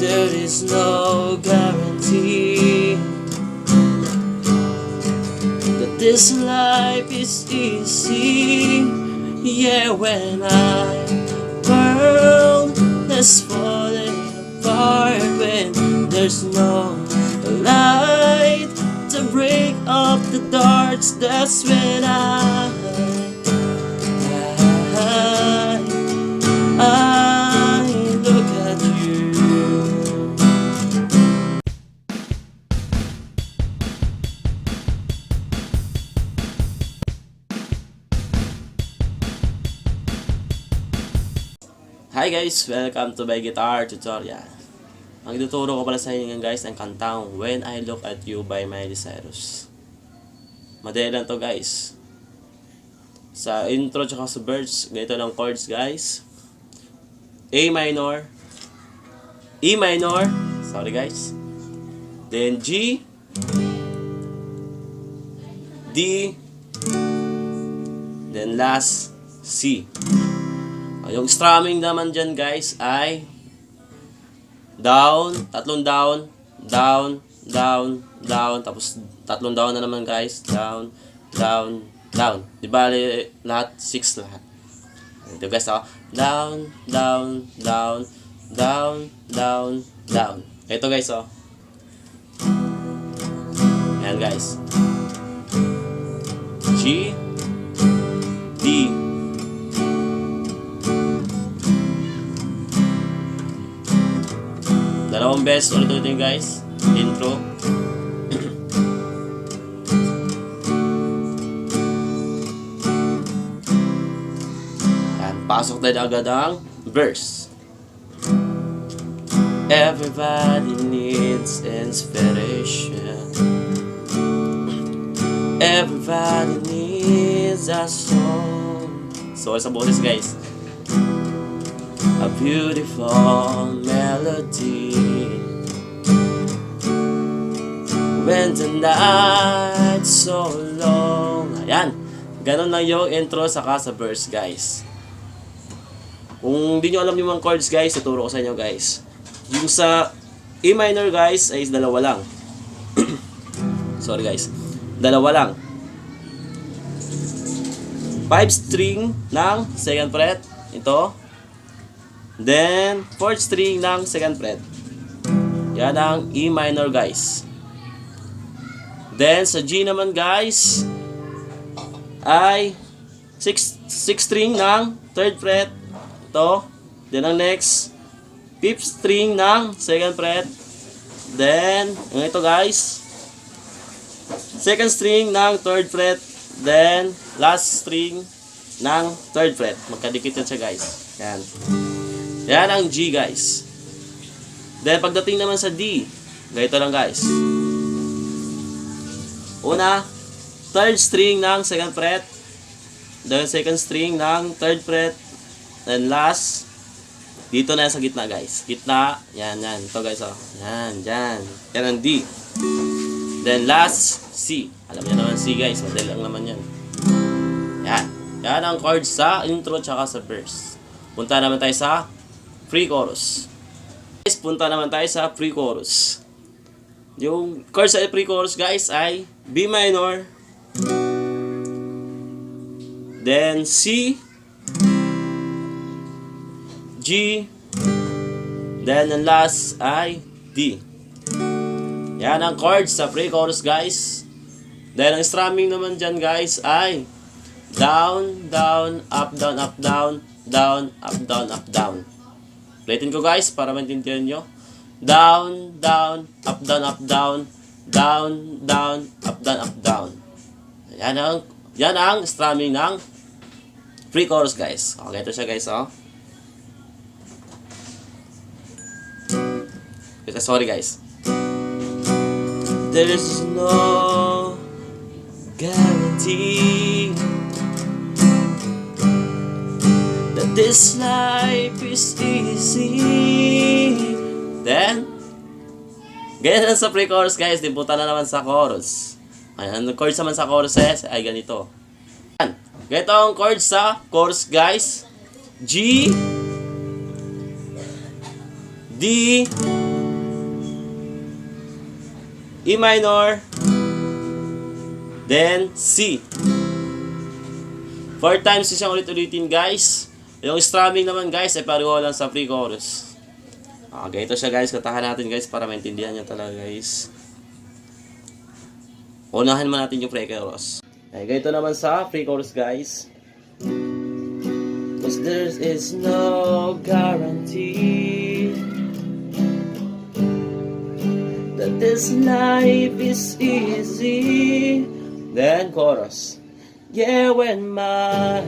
there is no guarantee that this life is easy. Yeah, when world is falling apart, when there's no light to break up the darks, that's when I look at you. Hi guys! Welcome to my guitar tutorial. Ang ituturo ko pala sa inyo ngayon guys ang kantang When I Look at You by Mily Cyrus. Madali lang to guys. Sa intro tsaka sa verse, ganito lang chords guys. A minor, E minor, sorry guys, then G, D, then last C. Yung strumming naman dyan guys ay down, tatlong down, down, down, down, tapos tatlong down na naman guys, down, down, down. Di ba lahat 6 lahat. Ito guys, down, down, down, down, down, down. Ito guys, ayan guys, G, D, dalawang beses ulit ito guys, intro. Pasok tayo agad ang verse. Everybody needs inspiration. Everybody needs a song. So sa boses guys, a beautiful melody. When the night's so long. Ayan, ganun lang yung intro saka sa verse guys. Kung di nyo alam yung mga chords guys, ituro ko sa inyo guys. Yung sa E minor guys ay dalawa lang. Sorry guys, dalawa lang. 5 string ng second fret, ito. Then 4th string ng second fret. Yan ang E minor guys. Then sa G naman guys ay 6 string ng 3rd fret. Ito. Then ang next 5th string ng second fret. Then ang ito guys, 2nd string ng 3rd fret. Then last string ng 3rd fret. Magkadikit yan siya guys. Yan. Yan ang G guys. Then pagdating naman sa D, ganito lang guys. Una, 3rd string ng 2nd fret. Then 2nd string ng 3rd fret. Then last, dito na sa gitna guys. Gitna, yan, yan. Ito guys, yan, yan. Yan ang D. Then last, C. Alam niyo naman C guys, madali lang naman yan. Yan. Yan ang chords sa intro tsaka sa verse. Punta naman tayo sa pre-chorus. Guys, punta naman tayo sa pre-chorus. Yung chords sa pre-chorus guys ay B minor, then C, G, then ang last ay D. Yan ang chords sa pre-chorus guys. Then ang strumming naman dyan guys ay down, down, up, down, up, down, down, up, down, up, down. Ulitin ko guys para maintindihan nyo. Down, down, up, down, up, down, down, down, up, down, up, down. Yan ang strumming ng pre-chorus guys. Okay, ito siya guys, Sorry guys. There is no guarantee that this life is easy. Then, ganyan sa pre-chorus guys. Din punta na naman sa chorus. Ayan, ang chords naman sa chorus ay ganito. Ayan, ganito ang chords sa chorus guys. G, D, E minor, then C. 4 times siyang ulit-ulitin guys. Yung strumming naman guys ay pareho lang sa pre-chorus. Ganito siya guys, katahan natin guys para maintindihan nyo talaga guys. Unahan man natin yung pre-chorus. Ganito naman sa pre-chorus guys. Cause there is no guarantee that this life is easy. Then chorus. Yeah, when my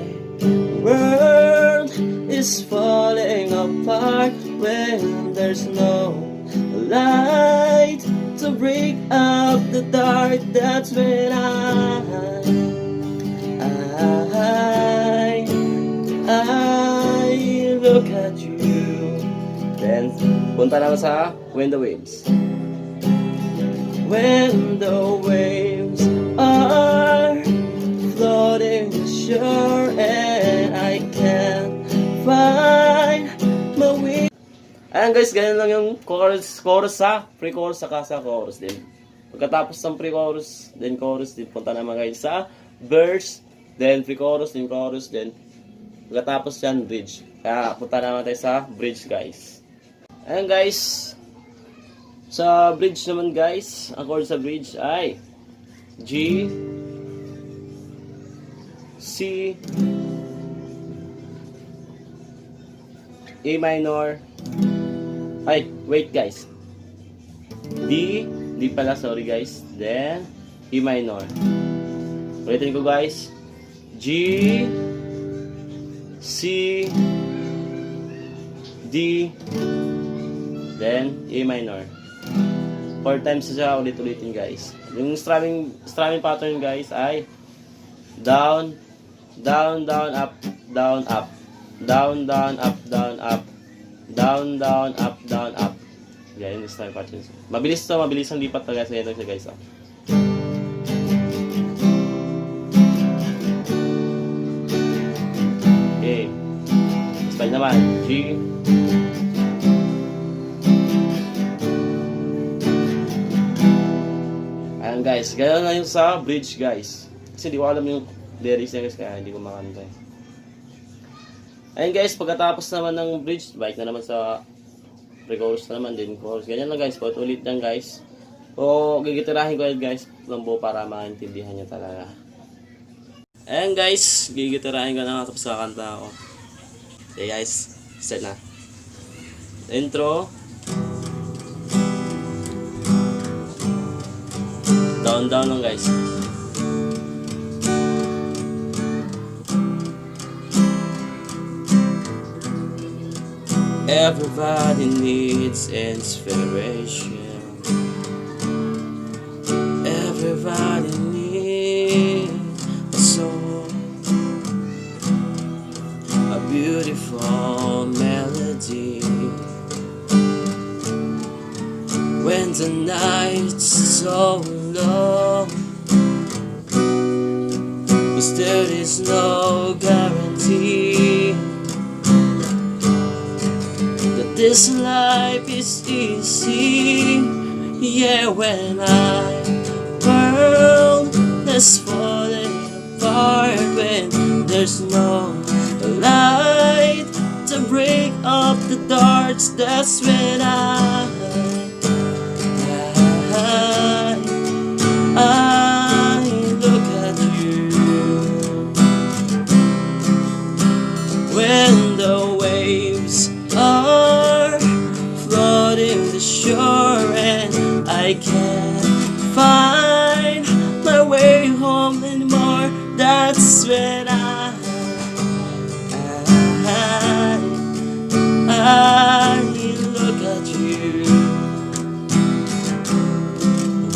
world is falling apart, when there's no light to break up the dark, that's when I look at you. Then punta naman sa When the Waves. When the waves are floating the shore and I can't find my way. Ayan guys, ganyan lang yung chorus sa pre-chorus saka sa chorus din. Pagkatapos ng pre-chorus, then chorus din, punta naman guys sa verse, then pre-chorus, then chorus, then pagkatapos yan, bridge. Kaya punta naman tayo sa bridge guys. Ayan guys, sa bridge naman guys, ang chord sa bridge ay G, C, A minor, ay, wait guys, D pala, sorry guys, then E minor. Ulitin ko guys, G, C, D, then A minor. 4 times siya ulit-ulitin guys. Yung strumming pattern guys ay down, down, down, up, down, up, down, down, up, down, up, down, down, up, down, up. Yan yung strumming pattern. Mabilis to, mabilis ang lipat na guys. Ganyan siya guys. Okay. Style naman. G. Ayan guys. Ganyan na yung sa bridge guys. Kasi di ko alam yung lyrics niya guys. Kaya hindi ko makantay. Ayan guys. Pagkatapos naman ng bridge, balik na naman sa pre-chorus na naman din. Chorus. Ganyan lang guys. Paulit lang guys. O gigitirahin ko yan guys. Lambo para maintindihan nyo talaga. Ayan guys. Gigitirahin ko na. Tapos kakanta ako. Okay guys. Start na. Intro. Down, down lang guys. Everybody needs inspiration. Everybody needs a soul, a beautiful melody. When the night's so long, 'cause there is no guarantee that this life is easy. Yeah, when my world is falling apart, when there's no light to break up the dark, that's when I look at you. When the waves are flooding the shore and I can't find my way home anymore, that's when I look at you.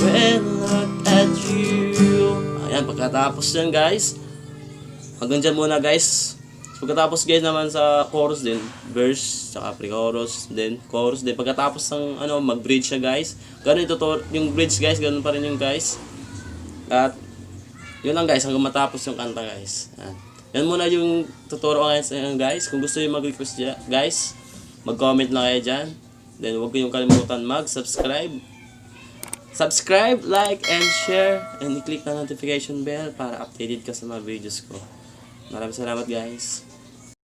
When look at you. Ayan, pagkatapos yan guys, hanggang dyan muna guys. Pagkatapos guys naman sa chorus din, verse, saka pre-chorus, then chorus din. Pagkatapos ng mag-bridge siya guys. Ganun yung bridge guys, ganun pa rin yung guys. At yun lang guys, hanggang matapos yung kanta guys. Yan muna yung tutorial guys. Kung gusto yung mag-request guys, mag-comment lang kayo dyan. Then huwag kayong kalimutan mag-subscribe Subscribe, like, and share. And i-click na notification bell para updated ka sa mga videos ko. Maraming salamat guys.